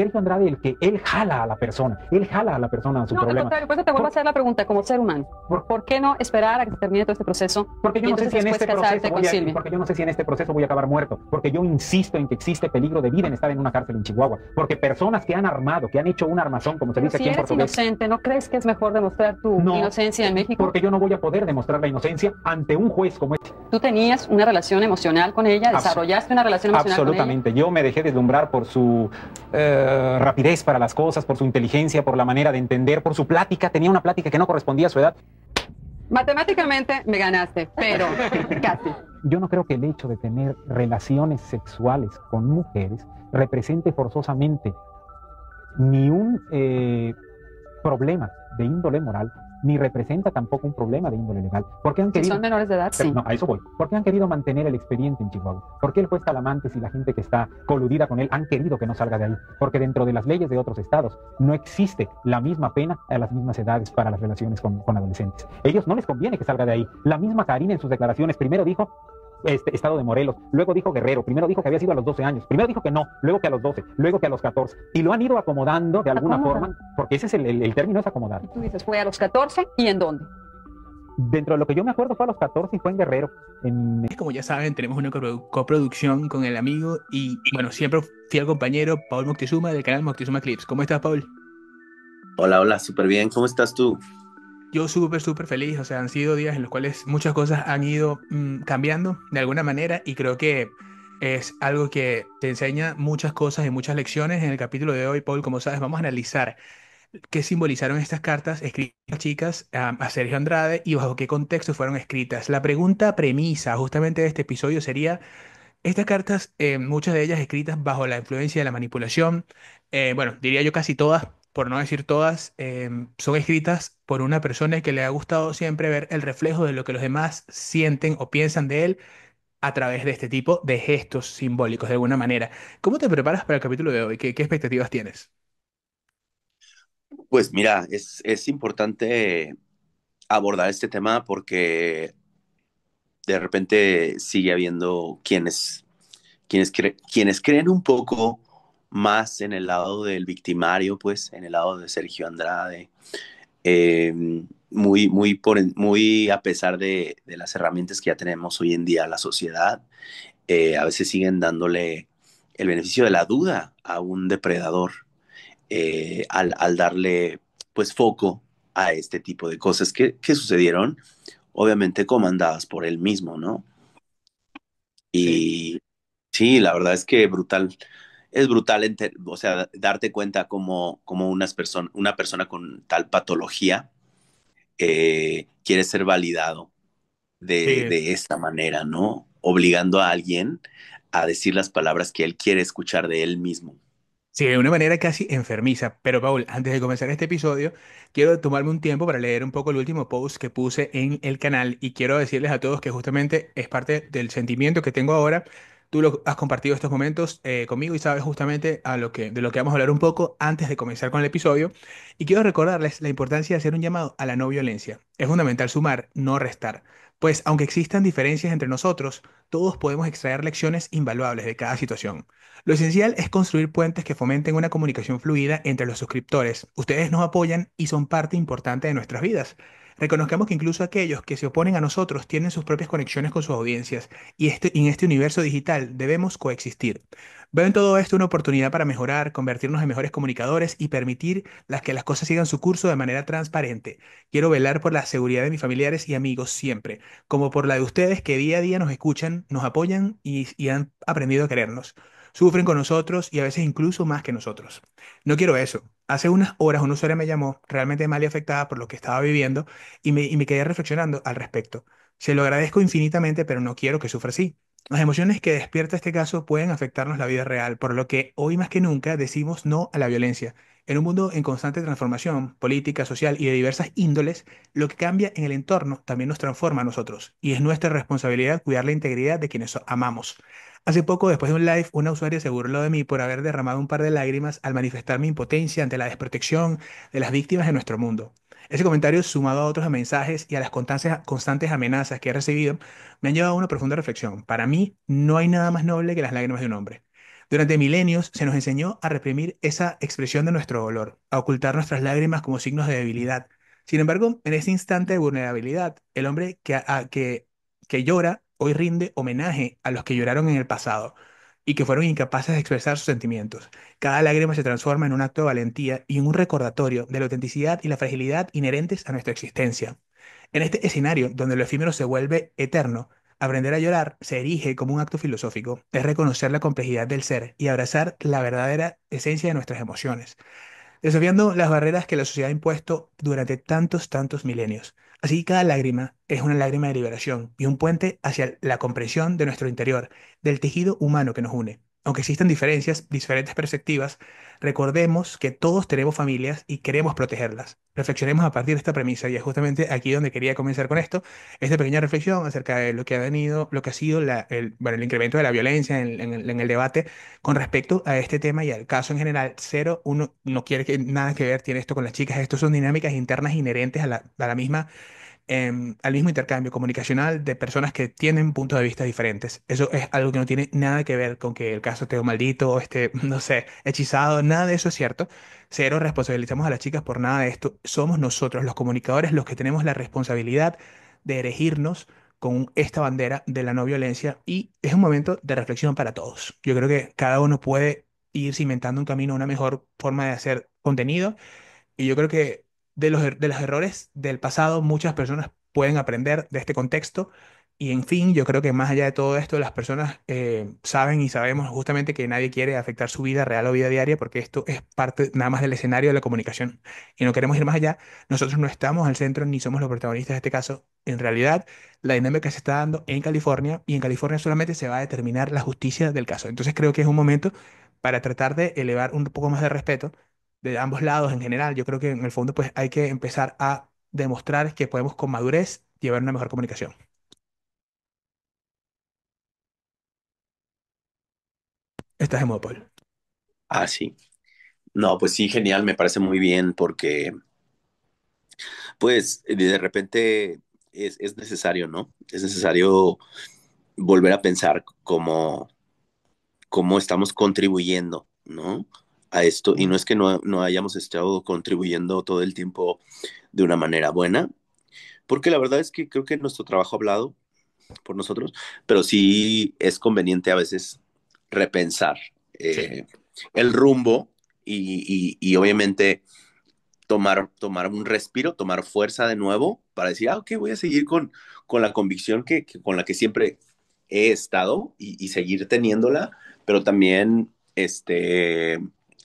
Sergio Andrade el que él jala a la persona, a su No, al problema. contrario, por eso te vuelvo a hacer la pregunta como ser humano. ¿Por qué no esperar a que se termine todo este proceso Porque y yo no sé entonces si en después este proceso casarte con Silvia? porque yo no sé si en este proceso voy a acabar muerto, porque yo insisto en que existe peligro de vida en estar en una cárcel en Chihuahua, porque personas que han armado, que han hecho un armazón, como se Pero dice si aquí en eres portugués, inocente, ¿no crees que es mejor demostrar tu no, inocencia en México? porque yo no voy a poder demostrar la inocencia ante un juez como este. Tú tenías una relación emocional con ella, desarrollaste una relación emocional con ella. Absolutamente, yo me dejé deslumbrar por su rapidez para las cosas, por su inteligencia, por la manera de entender, por su plática, tenía una plática que no correspondía a su edad. Matemáticamente me ganaste, pero casi. Yo no creo que el hecho de tener relaciones sexuales con mujeres represente forzosamente ni un problema de índole moral, ni representa tampoco un problema de índole legal. Porque han Si querido... son menores de edad, sí. No, a eso voy. ¿Por qué han querido mantener el expediente en Chihuahua? ¿Por qué el juez Talamantes y la gente que está coludida con él han querido que no salga de ahí? Porque dentro de las leyes de otros estados no existe la misma pena a las mismas edades para las relaciones con adolescentes. Ellos no les conviene que salga de ahí. La misma Karina en sus declaraciones primero dijo estado de Morelos, luego dijo Guerrero, primero dijo que había sido a los 12 años, primero dijo que no, luego que a los 12, luego que a los 14, y lo han ido acomodando de alguna forma, porque ese es el término, es acomodar. Tú dices, fue a los 14, ¿y en dónde? Dentro de lo que yo me acuerdo fue a los 14 y fue en Guerrero. Como ya saben, tenemos una coproducción con el amigo y, bueno, siempre fiel compañero, Paul Moctezuma, del canal Moctezuma Clips. ¿Cómo estás, Paul? Hola, hola, súper bien. ¿Cómo estás tú? Yo súper feliz, o sea, han sido días en los cuales muchas cosas han ido cambiando de alguna manera y creo que es algo que te enseña muchas cosas y muchas lecciones. En el capítulo de hoy, Paul, como sabes, vamos a analizar qué simbolizaron estas cartas escritas, chicas, a Sergio Andrade y bajo qué contexto fueron escritas. La pregunta premisa justamente de este episodio sería, estas cartas, muchas de ellas escritas bajo la influencia de la manipulación, bueno, diría yo casi todas, por no decir todas, son escritas por una persona que le ha gustado siempre ver el reflejo de lo que los demás sienten o piensan de él a través de este tipo de gestos simbólicos, de alguna manera. ¿Cómo te preparas para el capítulo de hoy? ¿Qué expectativas tienes? Pues mira, es importante abordar este tema porque de repente sigue habiendo quienes creen un poco más en el lado del victimario, pues en el lado de Sergio Andrade, eh, muy a pesar de las herramientas que ya tenemos hoy en día a la sociedad, a veces siguen dándole el beneficio de la duda a un depredador al darle pues foco a este tipo de cosas que sucedieron, obviamente comandadas por él mismo, ¿no? Sí. Y sí, la verdad es que es brutal, o sea, darte cuenta como una persona con tal patología quiere ser validado Sí, de esta manera, ¿no? Obligando a alguien a decir las palabras que él quiere escuchar de él mismo. sí, de una manera casi enfermiza. Pero Paul, antes de comenzar este episodio, quiero tomarme un tiempo para leer un poco el último post que puse en el canal y quiero decirles a todos que justamente es parte del sentimiento que tengo ahora. Tú lo has compartido estos momentos conmigo y sabes justamente de lo que vamos a hablar un poco antes de comenzar con el episodio. Y quiero recordarles la importancia de hacer un llamado a la no violencia. Es fundamental sumar, no restar. Pues aunque existan diferencias entre nosotros, todos podemos extraer lecciones invaluables de cada situación. Lo esencial es construir puentes que fomenten una comunicación fluida entre los suscriptores. Ustedes nos apoyan y son parte importante de nuestras vidas. Reconozcamos que incluso aquellos que se oponen a nosotros tienen sus propias conexiones con sus audiencias y en este universo digital debemos coexistir. Veo en todo esto una oportunidad para mejorar, convertirnos en mejores comunicadores y permitir que las cosas sigan su curso de manera transparente. Quiero velar por la seguridad de mis familiares y amigos siempre, como por la de ustedes que día a día nos escuchan, nos apoyan y han aprendido a querernos. Sufren con nosotros y a veces incluso más que nosotros. No quiero eso. Hace unas horas una usuaria me llamó realmente mal y afectada por lo que estaba viviendo y me quedé reflexionando al respecto. Se lo agradezco infinitamente, pero no quiero que sufra así. Las emociones que despierta este caso pueden afectarnos la vida real, por lo que hoy más que nunca decimos no a la violencia. En un mundo en constante transformación, política, social y de diversas índoles, lo que cambia en el entorno también nos transforma a nosotros, y es nuestra responsabilidad cuidar la integridad de quienes amamos. Hace poco, después de un live, una usuaria se burló de mí por haber derramado un par de lágrimas al manifestar mi impotencia ante la desprotección de las víctimas de nuestro mundo. Ese comentario, sumado a otros mensajes y a las constantes amenazas que he recibido, me han llevado a una profunda reflexión. Para mí, no hay nada más noble que las lágrimas de un hombre. Durante milenios se nos enseñó a reprimir esa expresión de nuestro dolor, a ocultar nuestras lágrimas como signos de debilidad. Sin embargo, en ese instante de vulnerabilidad, el hombre que llora hoy rinde homenaje a los que lloraron en el pasado y que fueron incapaces de expresar sus sentimientos. Cada lágrima se transforma en un acto de valentía y en un recordatorio de la autenticidad y la fragilidad inherentes a nuestra existencia. En este escenario, donde lo efímero se vuelve eterno, aprender a llorar se erige como un acto filosófico, es reconocer la complejidad del ser y abrazar la verdadera esencia de nuestras emociones, desafiando las barreras que la sociedad ha impuesto durante tantos milenios. Así, cada lágrima es una lágrima de liberación y un puente hacia la comprensión de nuestro interior, del tejido humano que nos une. Aunque existan diferencias, diferentes perspectivas, recordemos que todos tenemos familias y queremos protegerlas. Reflexionemos a partir de esta premisa y es justamente aquí donde quería comenzar con esto, esta pequeña reflexión acerca de lo que ha venido, lo que ha sido el incremento de la violencia en el debate con respecto a este tema y al caso en general. Cero, uno no quiere nada que ver, tiene esto con las chicas, esto son dinámicas internas inherentes a la misma al mismo intercambio comunicacional de personas que tienen puntos de vista diferentes. Eso es algo que no tiene nada que ver con que el caso esté maldito o esté, no sé, hechizado, nada de eso es cierto. Cero responsabilizamos a las chicas por nada de esto. Somos nosotros, los comunicadores, los que tenemos la responsabilidad de erigirnos con esta bandera de la no violencia y es un momento de reflexión para todos. Yo creo que cada uno puede ir cimentando un camino, una mejor forma de hacer contenido y yo creo que de los errores del pasado muchas personas pueden aprender de este contexto. Y en fin, yo creo que más allá de todo esto, las personas saben y sabemos justamente que nadie quiere afectar su vida real o vida diaria porque esto es parte nada más del escenario de la comunicación. Y no queremos ir más allá. Nosotros no estamos al centro ni somos los protagonistas de este caso. En realidad, la dinámica se está dando en California y en California solamente se va a determinar la justicia del caso. Entonces creo que es un momento para tratar de elevar un poco más de respeto de ambos lados en general. Yo creo que en el fondo pues hay que empezar a demostrar que podemos con madurez llevar una mejor comunicación. Estás en modo Paul. Ah, sí. No, pues sí, genial, me parece muy bien porque, pues, de repente es necesario, ¿no? Es necesario volver a pensar cómo estamos contribuyendo, ¿no? A esto. Y no es que no hayamos estado contribuyendo todo el tiempo de una manera buena, porque la verdad es que creo que nuestro trabajo ha hablado por nosotros, pero sí es conveniente a veces repensar Sí, eh, el rumbo y obviamente tomar un respiro, tomar fuerza de nuevo para decir, ah, ok, voy a seguir con la convicción con la que siempre he estado y seguir teniéndola, pero también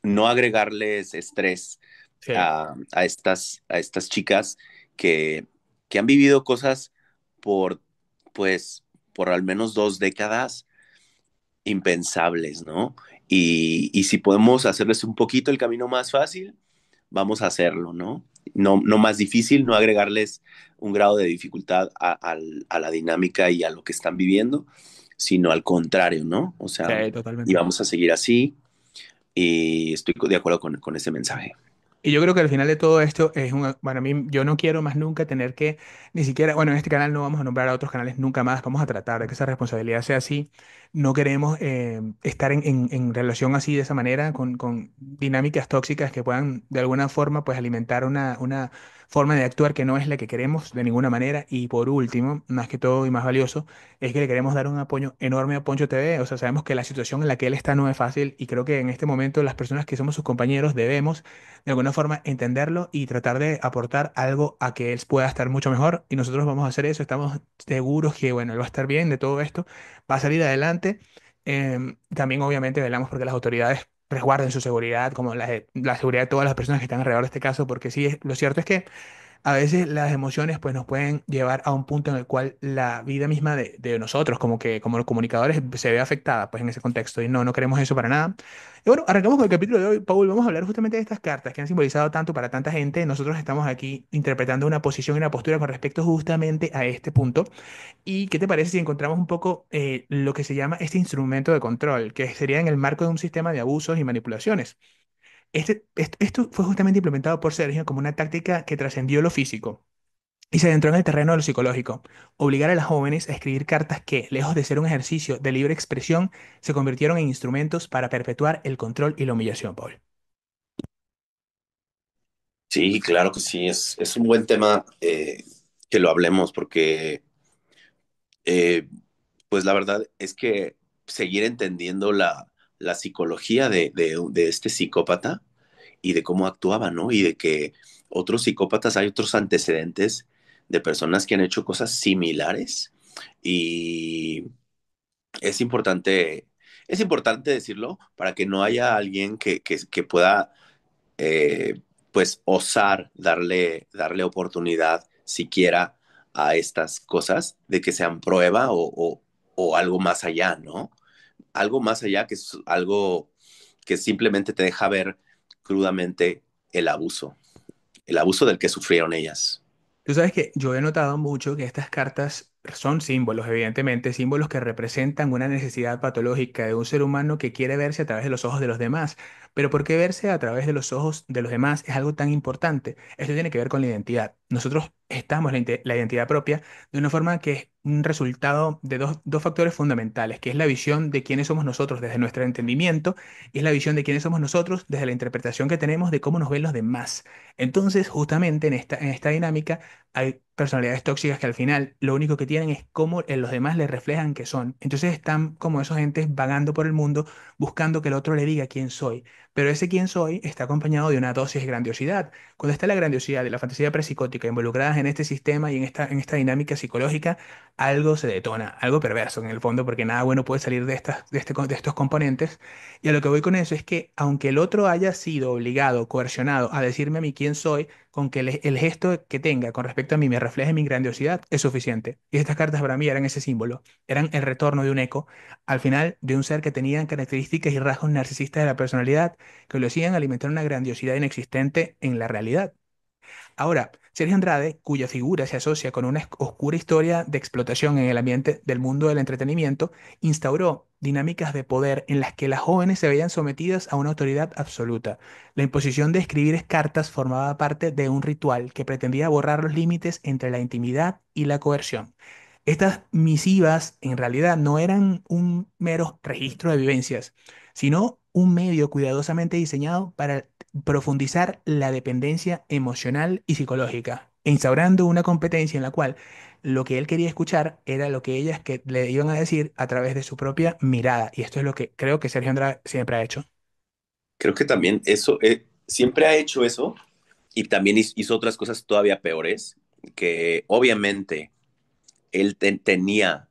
no agregarles estrés sí, a estas chicas que, que han vivido cosas por, pues, por al menos 2 décadas impensables, ¿no? Y si podemos hacerles un poquito el camino más fácil, vamos a hacerlo, ¿no? No más difícil, no agregarles un grado de dificultad a la dinámica y a lo que están viviendo, sino al contrario, ¿no? O sea, sí, y totalmente. vamos a seguir así y estoy de acuerdo con ese mensaje. Y yo creo que al final de todo esto es para mí, yo no quiero más nunca tener que, ni siquiera, bueno, en este canal no vamos a nombrar a otros canales nunca más, vamos a tratar de que esa responsabilidad sea así. No queremos estar en relación así de esa manera, con dinámicas tóxicas que puedan de alguna forma pues alimentar una forma de actuar que no es la que queremos de ninguna manera. Y por último, más que todo y más valioso, es que le queremos dar un apoyo enorme a Poncho TV. O sea, sabemos que la situación en la que él está no es fácil y creo que en este momento las personas que somos sus compañeros debemos de alguna forma entenderlo y tratar de aportar algo a que él pueda estar mucho mejor. Y nosotros vamos a hacer eso. Estamos seguros que, bueno, él va a estar bien de todo esto, va a salir adelante. También, obviamente, velamos porque las autoridades resguarden su seguridad, como la seguridad de todas las personas que están alrededor de este caso, porque sí, lo cierto es que a veces las emociones pues nos pueden llevar a un punto en el cual la vida misma de nosotros, como que como los comunicadores, se ve afectada pues en ese contexto y no queremos eso para nada. Y bueno, arrancamos con el capítulo de hoy, Paul. Vamos a hablar justamente de estas cartas que han simbolizado tanto para tanta gente. Nosotros estamos aquí interpretando una posición y una postura con respecto justamente a este punto. ¿Y qué te parece si encontramos un poco lo que se llama este instrumento de control, que sería en el marco de un sistema de abusos y manipulaciones? Esto fue justamente implementado por Sergio como una táctica que trascendió lo físico. y se adentró en el terreno de lo psicológico, obligar a las jóvenes a escribir cartas que, lejos de ser un ejercicio de libre expresión, se convirtieron en instrumentos para perpetuar el control y la humillación, Paul. Sí, claro que sí, es un buen tema que lo hablemos porque eh, pues la verdad es que seguir entendiendo la psicología de este psicópata y de cómo actuaba, ¿no? Y de que otros psicópatas, hay otros antecedentes de personas que han hecho cosas similares y es importante, es importante decirlo para que no haya alguien que pueda, eh, pues, osar darle oportunidad siquiera a estas cosas de que sean prueba o algo más allá, ¿no? Algo más allá que es algo que simplemente te deja ver crudamente el abuso del que sufrieron ellas. Tú sabes que yo he notado mucho que estas cartas son símbolos, evidentemente, símbolos que representan una necesidad patológica de un ser humano que quiere verse a través de los ojos de los demás. Pero ¿por qué verse a través de los ojos de los demás es algo tan importante? Esto tiene que ver con la identidad. Nosotros estamos la identidad propia de una forma que es un resultado de dos factores fundamentales, que es la visión de quiénes somos nosotros desde nuestro entendimiento y es la visión de quiénes somos nosotros desde la interpretación que tenemos de cómo nos ven los demás. Entonces, justamente en esta dinámica, hay personalidades tóxicas que al final lo único que tienen es cómo los demás les reflejan que son. Entonces están como esos entes vagando por el mundo buscando que el otro le diga quién soy. Pero ese quién soy está acompañado de una dosis de grandiosidad. Cuando está la grandiosidad y la fantasía presicótica involucradas en este sistema y en esta dinámica psicológica, algo se detona, algo perverso en el fondo, porque nada bueno puede salir de estos componentes. Y a lo que voy con eso es que aunque el otro haya sido obligado, coercionado a decirme a mí quién soy, con que el gesto que tenga con respecto a mí me refleje mi grandiosidad, es suficiente. Y estas cartas para mí eran ese símbolo, eran el retorno de un eco, al final de un ser que tenía características y rasgos narcisistas de la personalidad que lo hacían alimentar una grandiosidad inexistente en la realidad. Ahora, Sergio Andrade, cuya figura se asocia con una oscura historia de explotación en el ambiente del mundo del entretenimiento, instauró dinámicas de poder en las que las jóvenes se veían sometidas a una autoridad absoluta. La imposición de escribir cartas formaba parte de un ritual que pretendía borrar los límites entre la intimidad y la coerción. Estas misivas en realidad no eran un mero registro de vivencias, sino un medio cuidadosamente diseñado para profundizar la dependencia emocional y psicológica, e instaurando una competencia en la cual lo que él quería escuchar era lo que ellas que le iban a decir a través de su propia mirada. Y esto es lo que creo que Sergio Andrade siempre ha hecho. Creo que también eso, siempre ha hecho eso y también hizo otras cosas todavía peores, que obviamente él tenía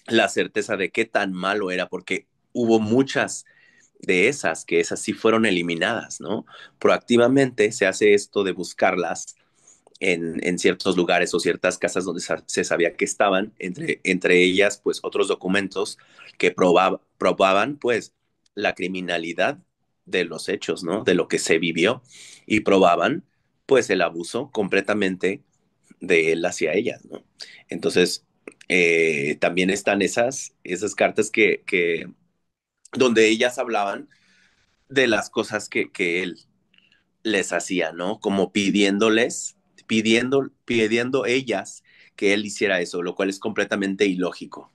la certeza de qué tan malo era, porque hubo muchas de esas, que esas sí fueron eliminadas, ¿no? Proactivamente se hace esto de buscarlas en ciertos lugares o ciertas casas donde se sabía que estaban, entre ellas, pues, otros documentos que probaban, pues, la criminalidad de los hechos, ¿no? De lo que se vivió y probaban, pues, el abuso completamente de él hacia ellas, ¿no? Entonces, también están esas cartas donde ellas hablaban de las cosas que él les hacía, ¿no? Como pidiendo ellas que él hiciera eso, lo cual es completamente ilógico.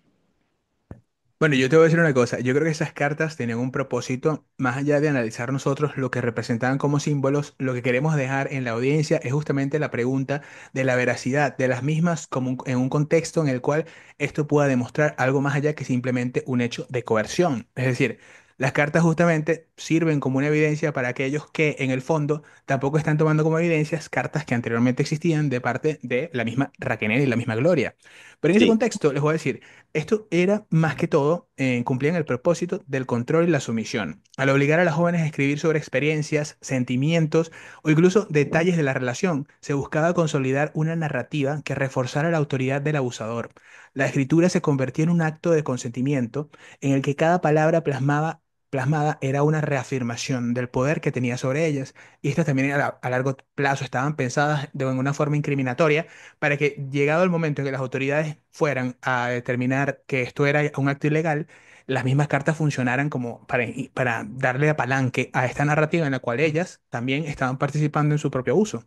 Bueno, yo te voy a decir una cosa. Yo creo que esas cartas tenían un propósito, más allá de analizar nosotros lo que representaban como símbolos, lo que queremos dejar en la audiencia es justamente la pregunta de la veracidad de las mismas como en un contexto en el cual esto pueda demostrar algo más allá que simplemente un hecho de coerción. Es decir, las cartas justamente sirven como una evidencia para aquellos que en el fondo tampoco están tomando como evidencias cartas que anteriormente existían de parte de la misma Raquel y la misma Gloria. Pero en ese Sí, contexto les voy a decir, esto era más que todo, cumplían el propósito del control y la sumisión. Al obligar a las jóvenes a escribir sobre experiencias, sentimientos o incluso detalles de la relación, se buscaba consolidar una narrativa que reforzara la autoridad del abusador. La escritura se convertía en un acto de consentimiento en el que cada palabra plasmada era una reafirmación del poder que tenía sobre ellas. Y estas también a largo plazo estaban pensadas en una forma incriminatoria para que llegado el momento en que las autoridades fueran a determinar que esto era un acto ilegal, las mismas cartas funcionaran como para darle apalanque a esta narrativa en la cual ellas también estaban participando en su propio uso.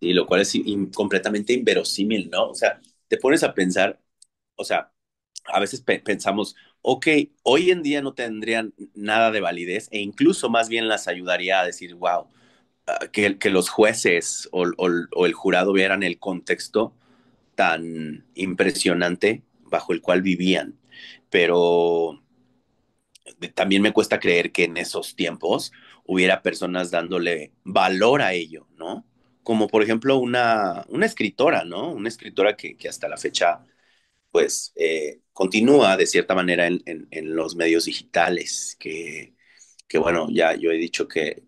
y lo cual es completamente inverosímil, ¿no? O sea, te pones a pensar, o sea, a veces pensamos, ok, hoy en día no tendrían nada de validez e incluso más bien las ayudaría a decir, wow, que los jueces o el jurado vieran el contexto tan impresionante bajo el cual vivían. Pero también me cuesta creer que en esos tiempos hubiera personas dándole valor a ello, ¿no? Como por ejemplo una escritora, ¿no? Una escritora que hasta la fecha, pues, continúa de cierta manera en los medios digitales, que bueno, ya yo he dicho que,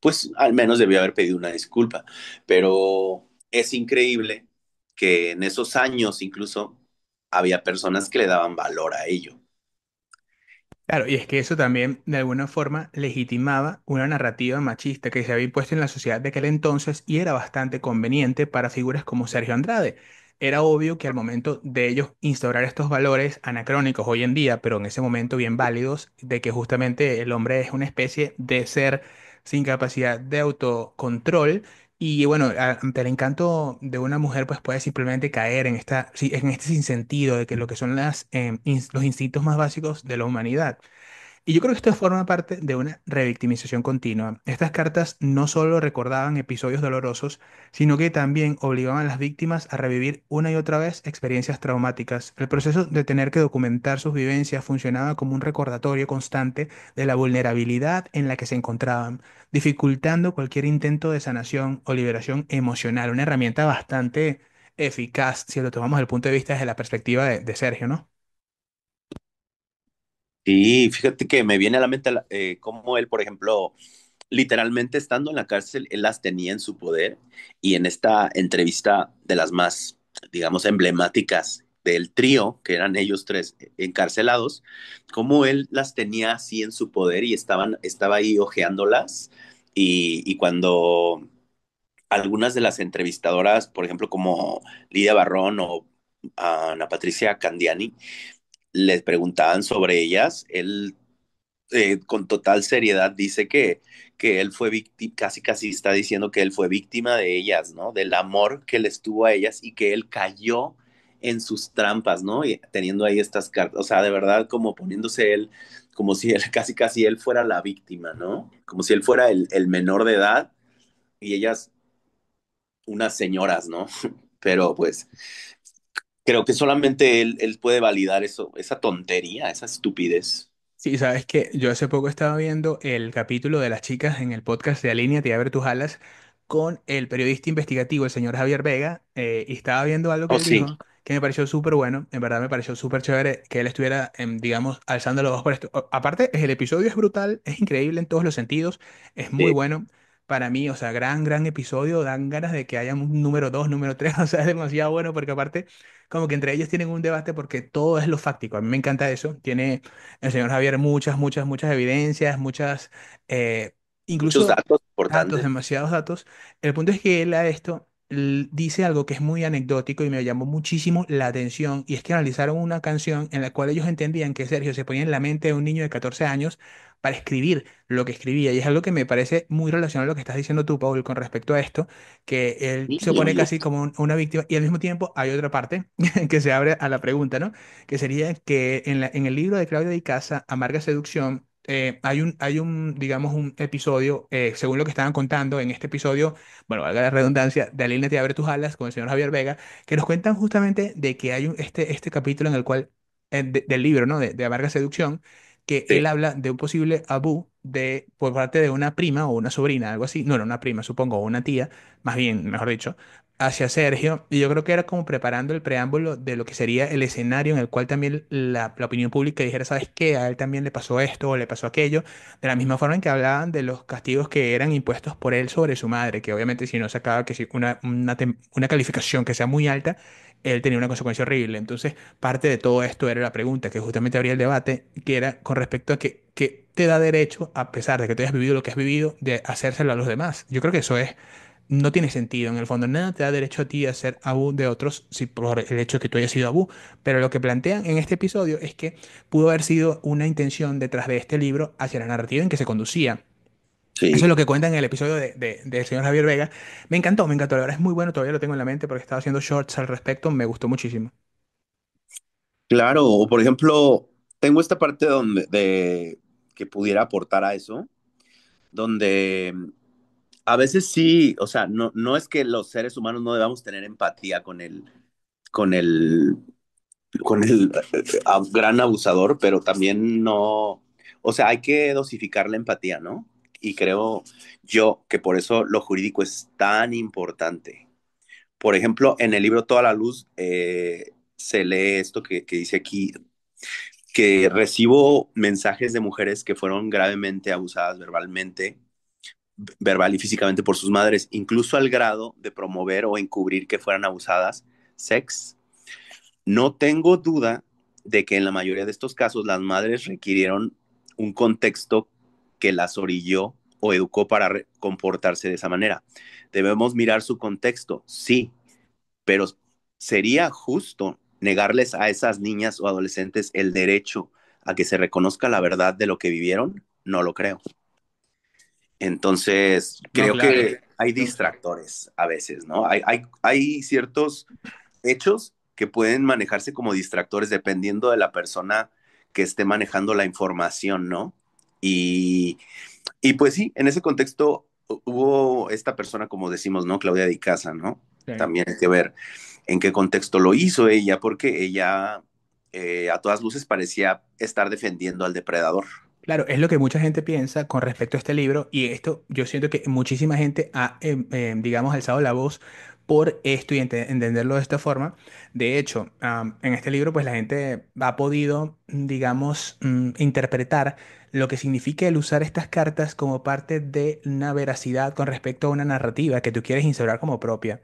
pues, al menos debió haber pedido una disculpa, pero es increíble que en esos años incluso había personas que le daban valor a ello. Claro, y es que eso también de alguna forma legitimaba una narrativa machista que se había impuesto en la sociedad de aquel entonces y era bastante conveniente para figuras como Sergio Andrade. Era obvio que al momento de ellos instaurar estos valores anacrónicos hoy en día, pero en ese momento bien válidos, de que justamente el hombre es una especie de ser sin capacidad de autocontrol. Y bueno, ante el encanto de una mujer, pues puede simplemente caer en en este sinsentido de que lo que son los instintos más básicos de la humanidad. Y yo creo que esto forma parte de una revictimización continua. Estas cartas no solo recordaban episodios dolorosos, sino que también obligaban a las víctimas a revivir una y otra vez experiencias traumáticas. El proceso de tener que documentar sus vivencias funcionaba como un recordatorio constante de la vulnerabilidad en la que se encontraban, dificultando cualquier intento de sanación o liberación emocional. Una herramienta bastante eficaz si lo tomamos desde el punto de vista desde la perspectiva de Sergio, ¿no? Sí, fíjate que me viene a la mente cómo él, por ejemplo, literalmente estando en la cárcel, él las tenía en su poder y en esta entrevista de las más, digamos, emblemáticas del trío, que eran ellos tres encarcelados, cómo él las tenía así en su poder y estaba ahí hojeándolas y cuando algunas de las entrevistadoras, por ejemplo, como Lidia Barrón o Ana Patricia Candiani, les preguntaban sobre ellas, él con total seriedad dice que él fue víctima, casi casi está diciendo que él fue víctima de ellas, ¿no? Del amor que les tuvo a ellas y que él cayó en sus trampas, ¿no? Y teniendo ahí estas cartas, o sea, de verdad como poniéndose él, como si él, casi casi él fuera la víctima, ¿no? Como si él fuera el menor de edad y ellas unas señoras, ¿no? Pero pues creo que solamente él puede validar eso, esa tontería, esa estupidez. Sí, sabes que yo hace poco estaba viendo el capítulo de las chicas en el podcast de Alíneate y abre tus alas con el periodista investigativo, el señor Javier Vega, y estaba viendo algo que Oh, él sí, dijo que me pareció súper bueno, en verdad me pareció súper chévere que él estuviera, digamos, alzando los ojos por esto. Aparte, el episodio es brutal, es increíble en todos los sentidos, es muy sí, bueno. Para mí, o sea, gran episodio, dan ganas de que haya un número 2, número 3, o sea, es demasiado bueno porque aparte, como que entre ellos tienen un debate porque todo es lo fáctico, a mí me encanta eso, tiene el señor Javier muchas evidencias, eh, muchos incluso datos datos, importantes. demasiados datos. El punto es que él a esto dice algo que es muy anecdótico y me llamó muchísimo la atención, y es que analizaron una canción en la cual ellos entendían que Sergio se ponía en la mente de un niño de 14 años para escribir lo que escribía, y es algo que me parece muy relacionado a lo que estás diciendo tú, Paul, con respecto a esto, que él Sí, se pone casi como una víctima, y al mismo tiempo hay otra parte que se abre a la pregunta, ¿no? Que sería que en el libro de Claudia Di Casa, Amarga Seducción, digamos, un episodio, según lo que estaban contando en este episodio, bueno, valga la redundancia, de Aline te abre tus alas con el señor Javier Vega, que nos cuentan justamente de que hay este capítulo en el cual, del libro, ¿no? De Amarga Seducción, que sí. él habla de un posible abú por parte de una prima o una sobrina, algo así, no, una prima, supongo, o una tía, más bien, mejor dicho, hacia Sergio, y yo creo que era como preparando el preámbulo de lo que sería el escenario en el cual también la opinión pública dijera, ¿sabes qué? A él también le pasó esto o le pasó aquello, de la misma forma en que hablaban de los castigos que eran impuestos por él sobre su madre, que obviamente si no sacaba que si una calificación que sea muy alta, él tenía una consecuencia horrible. Entonces, parte de todo esto era la pregunta que justamente abría el debate, que era con respecto a que te da derecho, a pesar de que tú hayas vivido lo que has vivido, de hacérselo a los demás. Yo creo que eso es no tiene sentido. En el fondo, nada te da derecho a ti a ser abu de otros si por el hecho de que tú hayas sido abu. Pero lo que plantean en este episodio es que pudo haber sido una intención detrás de este libro hacia la narrativa en que se conducía. Eso es Sí, lo que cuenta en el episodio del señor Javier Vega. Me encantó, la verdad es muy bueno, todavía lo tengo en la mente porque estaba haciendo shorts al respecto, me gustó muchísimo. claro. O por ejemplo, tengo esta parte donde de que pudiera aportar a eso, donde a veces sí, o sea, no es que los seres humanos no debamos tener empatía con el, con el gran abusador, pero también no, o sea, hay que dosificar la empatía, ¿no? Y creo yo que por eso lo jurídico es tan importante. Por ejemplo, en el libro Toda la Luz se lee esto que dice aquí, que recibo mensajes de mujeres que fueron gravemente abusadas verbalmente, verbal y físicamente por sus madres, incluso al grado de promover o encubrir que fueran abusadas, sex. No tengo duda de que en la mayoría de estos casos las madres requirieron un contexto que las orilló o educó para comportarse de esa manera. Debemos mirar su contexto, sí, pero sería justo negarles a esas niñas o adolescentes el derecho a que se reconozca la verdad de lo que vivieron. No lo creo. Entonces, No, creo claro. que hay distractores a veces, ¿no? Hay ciertos hechos que pueden manejarse como distractores dependiendo de la persona que esté manejando la información, ¿no? Y, y pues sí, en ese contexto hubo esta persona, como decimos, ¿no? Claudia Di Casa, ¿no? Sí. También hay que ver en qué contexto lo hizo ella, porque ella a todas luces parecía estar defendiendo al depredador. Claro, es lo que mucha gente piensa con respecto a este libro y esto yo siento que muchísima gente ha, digamos, alzado la voz por esto y entenderlo de esta forma. De hecho, en este libro pues la gente ha podido, digamos, interpretar lo que significa el usar estas cartas como parte de una veracidad con respecto a una narrativa que tú quieres instaurar como propia.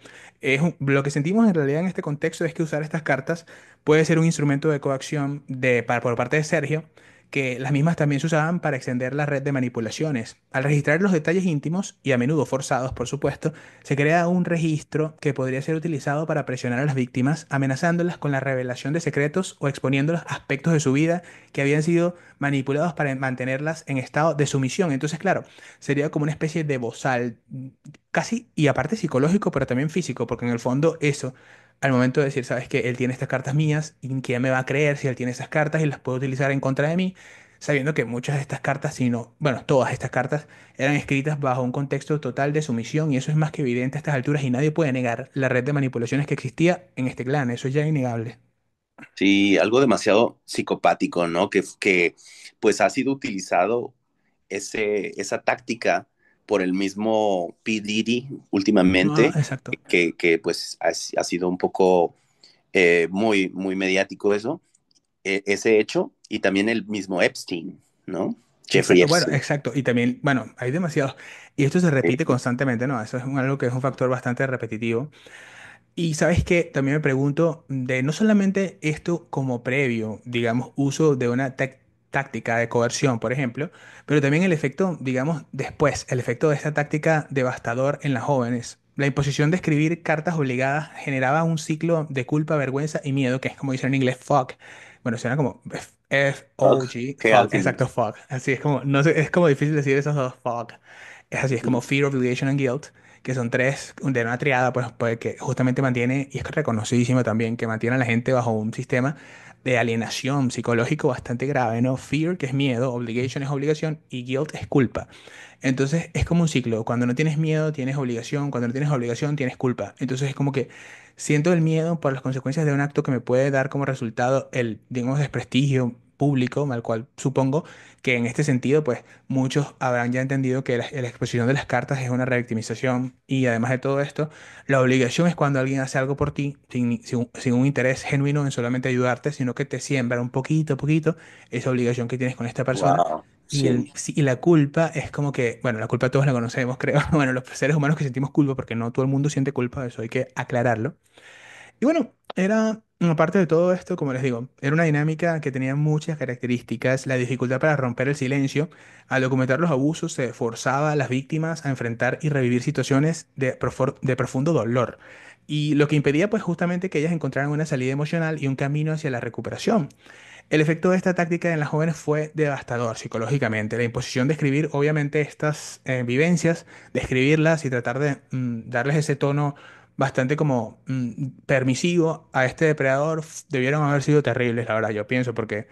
Lo que sentimos en realidad en este contexto es que usar estas cartas puede ser un instrumento de coacción por parte de Sergio que las mismas también se usaban para extender la red de manipulaciones. Al registrar los detalles íntimos, y a menudo forzados, por supuesto, se crea un registro que podría ser utilizado para presionar a las víctimas, amenazándolas con la revelación de secretos o exponiéndolas a aspectos de su vida que habían sido manipulados para mantenerlas en estado de sumisión. Entonces, claro, sería como una especie de bozal, casi y aparte psicológico, pero también físico, porque en el fondo eso al momento de decir, sabes que él tiene estas cartas mías y quién me va a creer si él tiene esas cartas y las puede utilizar en contra de mí, sabiendo que muchas de estas cartas, sino, bueno, todas estas cartas eran escritas bajo un contexto total de sumisión y eso es más que evidente a estas alturas y nadie puede negar la red de manipulaciones que existía en este clan, eso es ya innegable. Sí, algo demasiado psicopático, ¿no? Que pues ha sido utilizado esa táctica por el mismo P. Diddy Ah, últimamente, exacto. que pues ha sido un poco muy mediático eso, ese hecho, y también el mismo Epstein, ¿no? Jeffrey Exacto, bueno, Epstein. exacto. Y también, bueno, hay demasiados. Y esto se repite constantemente, ¿no? Eso es algo que es un factor bastante repetitivo. Y sabes que también me pregunto de no solamente esto como previo, digamos, uso de una táctica de coerción, por ejemplo, pero también el efecto, digamos, después, el efecto de esta táctica devastador en las jóvenes. La imposición de escribir cartas obligadas generaba un ciclo de culpa, vergüenza y miedo, que es como dicen en inglés, fuck. Bueno, suena como Fuck, F-O-G, qué fuck, alguien. exacto, fuck. Así es como, no sé, es como difícil decir esos dos, fuck. Es así, es como fear, obligation and guilt que son tres de una triada, pues que justamente mantiene, y es reconocidísimo también, que mantiene a la gente bajo un sistema de alienación psicológico bastante grave, ¿no? Fear, que es miedo, obligation es obligación, y guilt es culpa. Entonces es como un ciclo. Cuando no tienes miedo, tienes obligación. Cuando no tienes obligación, tienes culpa. Entonces es como que siento el miedo por las consecuencias de un acto que me puede dar como resultado el, digamos, desprestigio público, al cual supongo que en este sentido, pues muchos habrán ya entendido que la exposición de las cartas es una revictimización y además de todo esto, la obligación es cuando alguien hace algo por ti sin un interés genuino en solamente ayudarte, sino que te siembra un poquito a poquito esa obligación que tienes con esta persona. Wow, Y, sí. sí, y la culpa es como que, bueno, la culpa todos la conocemos, creo. Bueno, los seres humanos que sentimos culpa, porque no todo el mundo siente culpa, eso hay que aclararlo. Y bueno, era, aparte de todo esto, como les digo, era una dinámica que tenía muchas características. La dificultad para romper el silencio. Al documentar los abusos, se forzaba a las víctimas a enfrentar y revivir situaciones de profundo dolor. Y lo que impedía, pues, justamente que ellas encontraran una salida emocional y un camino hacia la recuperación. El efecto de esta táctica en las jóvenes fue devastador psicológicamente. La imposición de escribir, obviamente, estas vivencias, de escribirlas y tratar de darles ese tono bastante como permisivo a este depredador, debieron haber sido terribles, la verdad, yo pienso, porque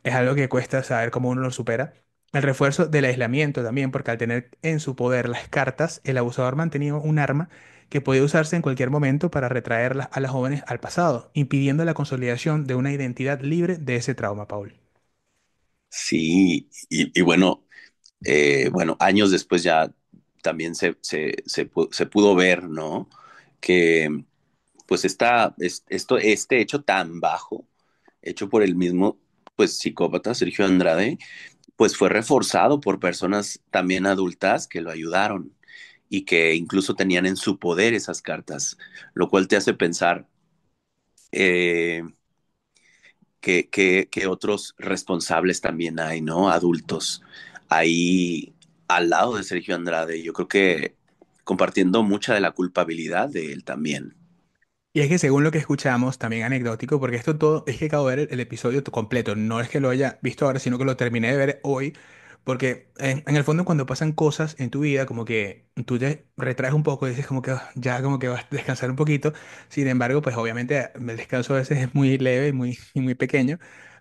es algo que cuesta saber cómo uno lo supera. El refuerzo del aislamiento también, porque al tener en su poder las cartas, el abusador mantenía un arma que podía usarse en cualquier momento para retraerlas a las jóvenes al pasado, impidiendo la consolidación de una identidad libre de ese trauma, Paul. Sí, y bueno, bueno, años después ya también se pudo ver, ¿no? Que pues este hecho tan bajo, hecho por el mismo, pues psicópata Sergio Andrade, pues fue reforzado por personas también adultas que lo ayudaron y que incluso tenían en su poder esas cartas, lo cual te hace pensar eh, que otros responsables también hay, ¿no? Adultos ahí al lado de Sergio Andrade. Yo creo que compartiendo mucha de la culpabilidad de él también. Y es que según lo que escuchamos, también anecdótico, porque esto todo es que acabo de ver el episodio completo, no es que lo haya visto ahora, sino que lo terminé de ver hoy, porque en el fondo cuando pasan cosas en tu vida, como que tú te retraes un poco y dices como que ya como que vas a descansar un poquito, sin embargo, pues obviamente el descanso a veces es muy leve y muy pequeño,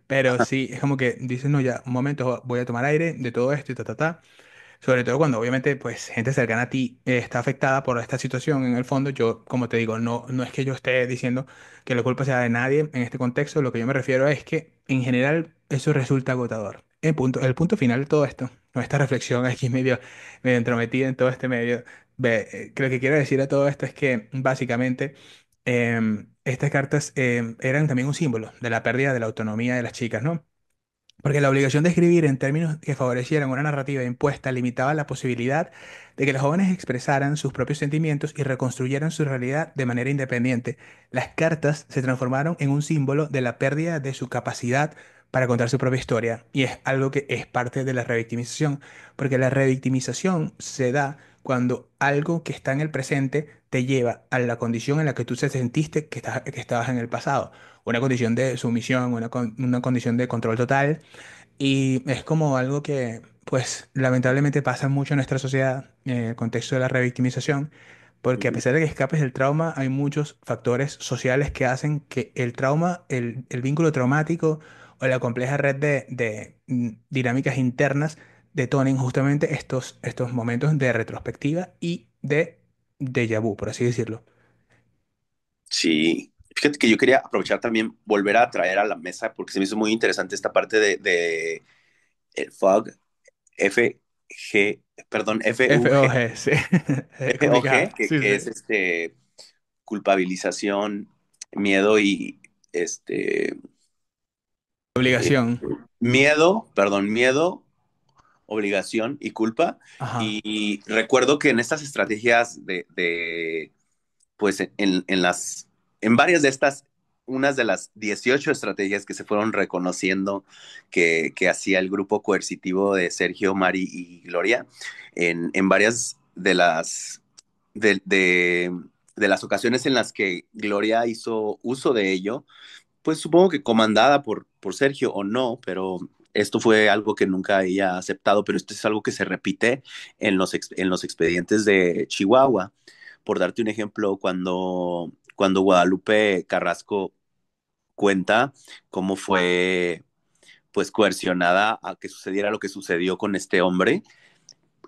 pero sí, es como que dices, no, ya, un momento, voy a tomar aire de todo esto y ta, ta, ta. Sobre todo cuando obviamente pues gente cercana a ti está afectada por esta situación en el fondo. Yo, como te digo, no es que yo esté diciendo que la culpa sea de nadie en este contexto. Lo que yo me refiero es que en general eso resulta agotador. El punto final de todo esto, con esta reflexión aquí medio entrometida en todo este medio, que lo que quiero decir a todo esto es que básicamente estas cartas eran también un símbolo de la pérdida de la autonomía de las chicas, ¿no? Porque la obligación de escribir en términos que favorecieran una narrativa impuesta limitaba la posibilidad de que los jóvenes expresaran sus propios sentimientos y reconstruyeran su realidad de manera independiente. Las cartas se transformaron en un símbolo de la pérdida de su capacidad para contar su propia historia, y es algo que es parte de la revictimización, porque la revictimización se da cuando algo que está en el presente te lleva a la condición en la que tú te sentiste que estabas en el pasado, una condición de sumisión, una condición de control total, y es como algo que, pues, lamentablemente pasa mucho en nuestra sociedad, en el contexto de la revictimización, porque a Ujú. pesar de que escapes del trauma, hay muchos factores sociales que hacen que el trauma, el vínculo traumático o la compleja red de dinámicas internas detonen justamente estos momentos de retrospectiva y de déjà vu, por así decirlo. Sí, fíjate que yo quería aprovechar también volver a traer a la mesa porque se me hizo muy interesante esta parte de el FOG, F-G, perdón, F-U-G, FOG, sí, es complicado, F-O-G, sí, que sí. es culpabilización, miedo y este eh, Obligación. miedo, obligación y culpa. Ajá. Y recuerdo que en estas estrategias pues en varias de estas, unas de las 18 estrategias que se fueron reconociendo que hacía el grupo coercitivo de Sergio, Mari y Gloria, en varias de las ocasiones en las que Gloria hizo uso de ello, pues supongo que comandada por Sergio o no, pero esto fue algo que nunca ella ha aceptado, pero esto es algo que se repite en los expedientes de Chihuahua. Por darte un ejemplo, cuando Guadalupe Carrasco cuenta cómo fue pues coercionada a que sucediera lo que sucedió con este hombre,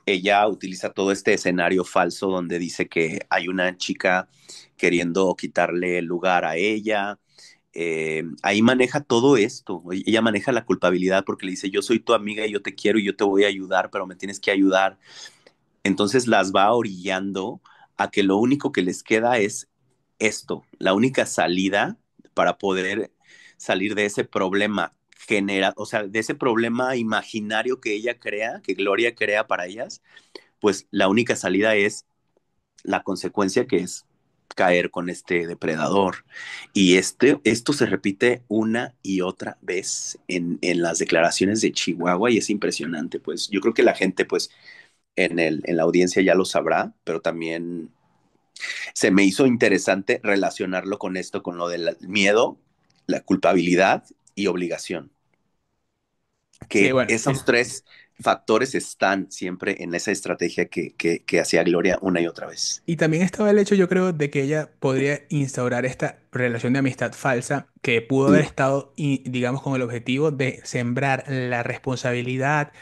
ella utiliza todo este escenario falso donde dice que hay una chica queriendo quitarle el lugar a ella. Ahí maneja todo esto. Ella maneja la culpabilidad porque le dice, yo soy tu amiga y yo te quiero y yo te voy a ayudar, pero me tienes que ayudar. Entonces las va orillando a que lo único que les queda es esto, la única salida para poder salir de ese problema o sea, de ese problema imaginario que ella crea, que Gloria crea para ellas, pues la única salida es la consecuencia que es caer con este depredador. Y esto se repite una y otra vez en las declaraciones de Chihuahua y es impresionante. Pues yo creo que la gente, pues en la audiencia ya lo sabrá, pero también se me hizo interesante relacionarlo con esto, con lo del miedo, la culpabilidad y obligación. Sí, que bueno, esos tres factores están siempre en esa estrategia que hacía Gloria una y otra vez. y también estaba el hecho, yo creo, de que ella podría instaurar esta relación de amistad falsa que pudo haber Mm, estado, digamos, con el objetivo de sembrar la responsabilidad,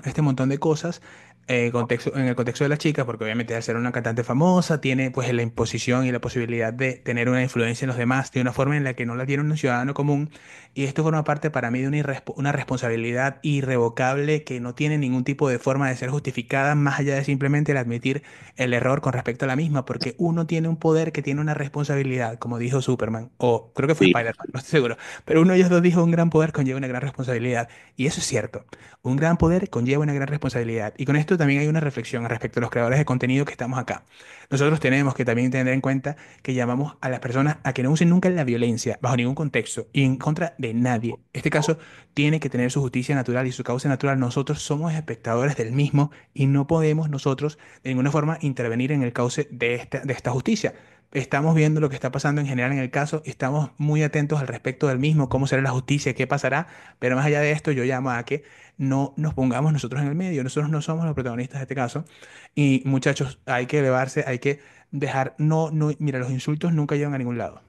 este montón de cosas en el contexto de la chica, porque obviamente al ser una cantante famosa, tiene pues la imposición y la posibilidad de tener una influencia en los demás de una forma en la que no la tiene un ciudadano común. Y esto forma parte para mí de una responsabilidad irrevocable que no tiene ningún tipo de forma de ser justificada, más allá de simplemente el admitir el error con respecto a la misma, porque uno tiene un poder que tiene una responsabilidad, como dijo Superman, o creo que fue sí, Spider-Man, no estoy seguro, pero uno de ellos dos dijo un gran poder conlleva una gran responsabilidad, y eso es cierto, un gran poder conlleva una gran responsabilidad, y con esto también hay una reflexión respecto a los creadores de contenido que estamos acá. Nosotros tenemos que también tener en cuenta que llamamos a las personas a que no usen nunca la violencia, bajo ningún contexto, y en contra de nadie. Este caso tiene que tener su justicia natural y su causa natural. Nosotros somos espectadores del mismo y no podemos nosotros de ninguna forma intervenir en el cauce de esta justicia. Estamos viendo lo que está pasando en general en el caso, estamos muy atentos al respecto del mismo, cómo será la justicia, qué pasará, pero más allá de esto yo llamo a que no nos pongamos nosotros en el medio, nosotros no somos los protagonistas de este caso y muchachos, hay que elevarse, hay que dejar, mira, los insultos nunca llevan a ningún lado.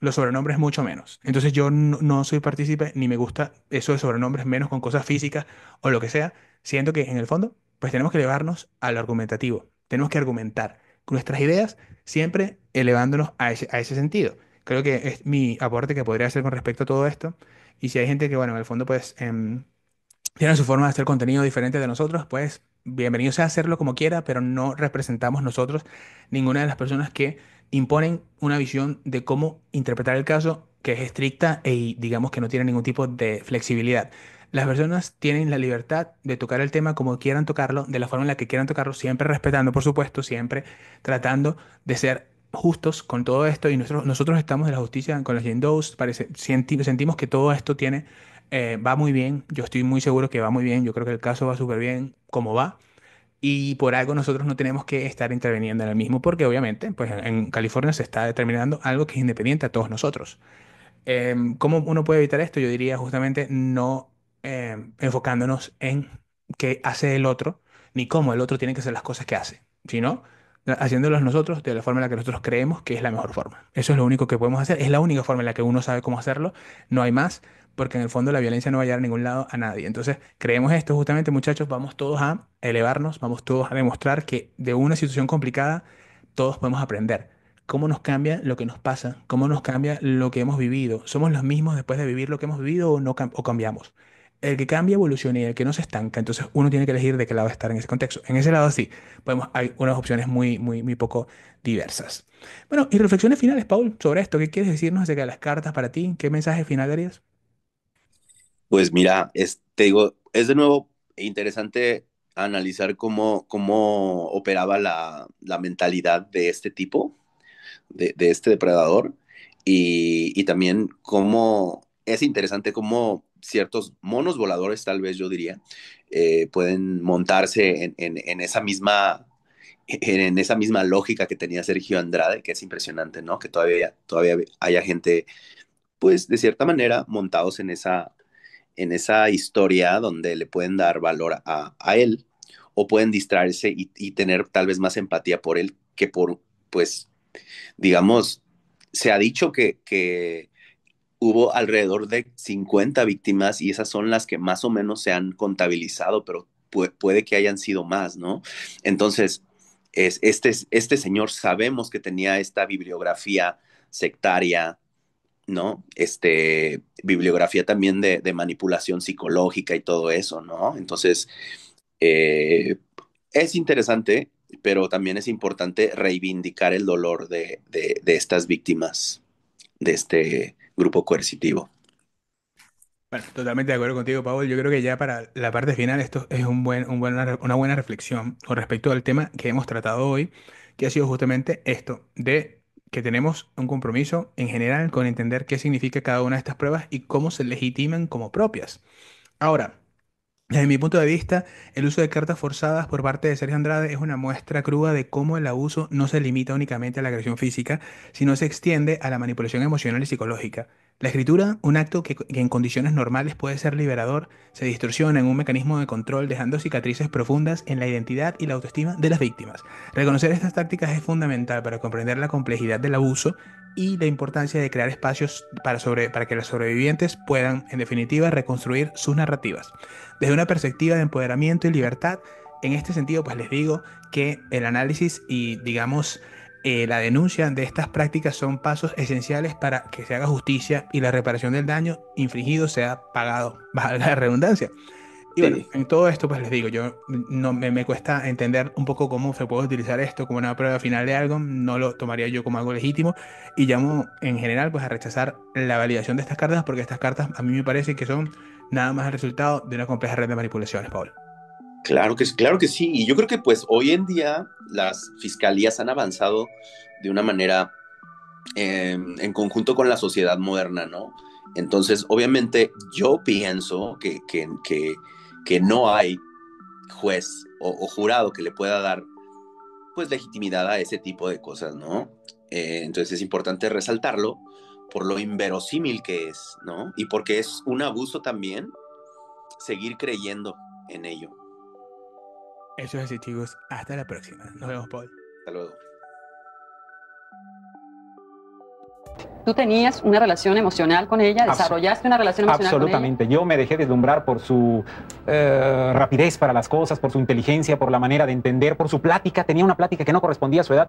Los sobrenombres mucho menos. Entonces yo no soy partícipe ni me gusta eso de sobrenombres menos con cosas físicas o lo que sea. Siento que en el fondo pues tenemos que elevarnos al argumentativo. Tenemos que argumentar con nuestras ideas siempre elevándonos a ese sentido. Creo que es mi aporte que podría hacer con respecto a todo esto. Y si hay gente que, bueno, en el fondo pues tiene su forma de hacer contenido diferente de nosotros, pues bienvenido sea a hacerlo como quiera, pero no representamos nosotros ninguna de las personas que imponen una visión de cómo interpretar el caso que es estricta y digamos que no tiene ningún tipo de flexibilidad. Las personas tienen la libertad de tocar el tema como quieran tocarlo, de la forma en la que quieran tocarlo, siempre respetando, por supuesto, siempre tratando de ser justos con todo esto y nosotros estamos de la justicia con los Jane Does, sentimos que todo esto va muy bien, yo estoy muy seguro que va muy bien, yo creo que el caso va súper bien como va y por algo nosotros no tenemos que estar interviniendo en el mismo porque obviamente pues en California se está determinando algo que es independiente a todos nosotros. ¿Cómo uno puede evitar esto? Yo diría justamente no enfocándonos en qué hace el otro, ni cómo el otro tiene que hacer las cosas que hace, sino haciéndolos nosotros de la forma en la que nosotros creemos que es la mejor forma. Eso es lo único que podemos hacer, es la única forma en la que uno sabe cómo hacerlo, no hay más, porque en el fondo la violencia no va a llegar a ningún lado a nadie. Entonces, creemos esto justamente, muchachos, vamos todos a elevarnos, vamos todos a demostrar que de una situación complicada todos podemos aprender cómo nos cambia lo que nos pasa, cómo nos cambia lo que hemos vivido. ¿Somos los mismos después de vivir lo que hemos vivido o, no, o cambiamos? El que cambia evoluciona y el que no se estanca, entonces uno tiene que elegir de qué lado estar en ese contexto. En ese lado sí, hay unas opciones muy poco diversas. Bueno, y reflexiones finales, Paul, sobre esto. ¿Qué quieres decirnos acerca de las cartas para ti? ¿Qué mensaje final darías? Pues mira, te digo, es de nuevo interesante analizar cómo operaba la mentalidad de este tipo, de este depredador, y también cómo es interesante cómo ciertos monos voladores, tal vez yo diría, pueden montarse en esa misma lógica que tenía Sergio Andrade, que es impresionante, ¿no? Que todavía haya gente, pues, de cierta manera, montados en esa historia donde le pueden dar valor a él o pueden distraerse y tener tal vez más empatía por él que por, pues, digamos, se ha dicho que hubo alrededor de 50 víctimas y esas son las que más o menos se han contabilizado, pero puede que hayan sido más, ¿no? Entonces, este señor sabemos que tenía esta bibliografía sectaria, ¿no? Bibliografía también de manipulación psicológica y todo eso, ¿no? Entonces, eh, es interesante, pero también es importante reivindicar el dolor de estas víctimas de este grupo coercitivo. Bueno, totalmente de acuerdo contigo, Paul. Yo creo que ya para la parte final esto es una buena reflexión con respecto al tema que hemos tratado hoy, que ha sido justamente esto, de que tenemos un compromiso en general con entender qué significa cada una de estas pruebas y cómo se legitiman como propias. Ahora, desde mi punto de vista, el uso de cartas forzadas por parte de Sergio Andrade es una muestra cruda de cómo el abuso no se limita únicamente a la agresión física, sino se extiende a la manipulación emocional y psicológica. La escritura, un acto que en condiciones normales puede ser liberador, se distorsiona en un mecanismo de control, dejando cicatrices profundas en la identidad y la autoestima de las víctimas. Reconocer estas tácticas es fundamental para comprender la complejidad del abuso y la importancia de crear espacios para que los sobrevivientes puedan, en definitiva, reconstruir sus narrativas. Desde una perspectiva de empoderamiento y libertad, en este sentido, pues les digo que el análisis y, digamos, la denuncia de estas prácticas son pasos esenciales para que se haga justicia y la reparación del daño infligido sea pagado, valga la redundancia. Y bueno, Sí. en todo esto, pues les digo, yo no me cuesta entender un poco cómo se puede utilizar esto como una prueba final de algo, no lo tomaría yo como algo legítimo y llamo en general pues a rechazar la validación de estas cartas porque estas cartas a mí me parece que son nada más el resultado de una compleja red de manipulaciones, Paul. Claro que sí. Y yo creo que pues hoy en día las fiscalías han avanzado de una manera en conjunto con la sociedad moderna, ¿no? Entonces, obviamente, yo pienso que no hay juez o jurado que le pueda dar pues legitimidad a ese tipo de cosas, ¿no? Entonces es importante resaltarlo por lo inverosímil que es, ¿no? Y porque es un abuso también seguir creyendo en ello. Eso es así, chicos. Hasta la próxima. Nos vemos, Paul. Hasta luego. Tú tenías una relación emocional con ella, desarrollaste una relación emocional con ella. Absolutamente. Yo me dejé deslumbrar por su rapidez para las cosas, por su inteligencia, por la manera de entender, por su plática. Tenía una plática que no correspondía a su edad.